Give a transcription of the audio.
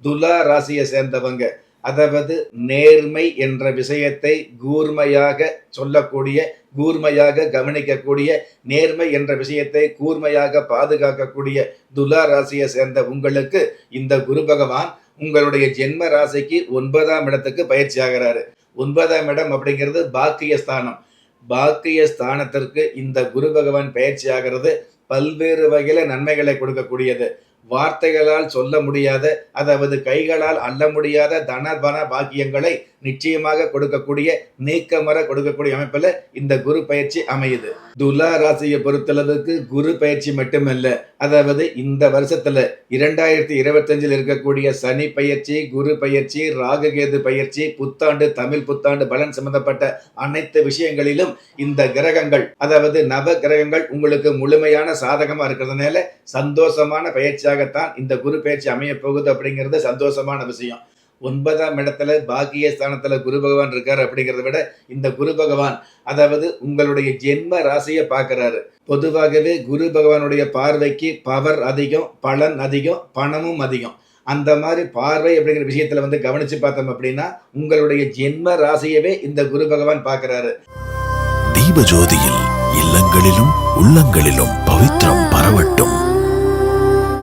துலா ராசியை சேர்ந்தவங்க, அதாவது நேர்மை என்ற விஷயத்தை கூர்மையாக சொல்லக்கூடிய, கூர்மையாக கவனிக்கக்கூடிய, நேர்மை என்ற விஷயத்தை கூர்மையாக பாதுகாக்கக்கூடிய துலா ராசியை சேர்ந்த உங்களுக்கு இந்த குரு பகவான் உங்களுடைய ஜென்ம ராசிக்கு 9ஆம் இடத்துக்கு பயிற்சி ஆகிறாரு. 9ஆம் இடம் அப்படிங்கிறது பாக்கிய ஸ்தானம். பாக்கிய ஸ்தானத்திற்கு இந்த குரு பகவான் பயிற்சி ஆகிறது பல்வேறு வகையில நன்மைகளை கொடுக்கக்கூடியது. வார்த்தைகளால் சொல்ல முடியாத, அதாவது கைகளால் அள்ள முடியாத தன பாக்கியங்களை நிச்சயமாக கொடுக்கக்கூடிய, நீக்கமர கொடுக்கக்கூடிய அமைப்பில் இந்த குரு பயிற்சி அமையுது. துலா ராசியை பொறுத்தளவுக்கு குரு பயிற்சி மட்டுமல்ல, அதாவது இந்த வருஷத்துல 2025 இருக்கக்கூடிய சனி பயிற்சி, குரு பயிற்சி, ராகுகேது பயிற்சி, புத்தாண்டு, தமிழ் புத்தாண்டு பலன் சம்பந்தப்பட்ட அனைத்து விஷயங்களிலும் இந்த கிரகங்கள், அதாவது நவ கிரகங்கள் உங்களுக்கு முழுமையான சாதகமா இருக்கிறதுனால சந்தோஷமான பயிற்சியாகத்தான் இந்த குரு பயிற்சி அமைய போகுது அப்படிங்கிறது சந்தோஷமான விஷயம். 9ஆம் இடத்துல பாக்கிய ஸ்தானத்துல குரு பகவான் இருக்காரு அப்படிங்கிறத விட இந்த குரு பகவான், அதாவது உங்களுடைய ஜென்ம ராசியை பார்க்கிறாரு. பொதுவாகவே குரு பகவானுடைய பார்வைக்கு பவர் அதிகம், பலன் அதிகம், பணமும் அதிகம். அந்த மாதிரி பார்வை அப்படிங்கிற விஷயத்துல கவனிச்சு பார்த்தோம் அப்படின்னா உங்களுடைய ஜென்ம ராசியவே இந்த குரு பகவான் பார்க்கிறாரு. தீப ஜோதியில் இல்லங்களிலும் உள்ளங்களிலும் பவித்திரம் பரவட்டும்.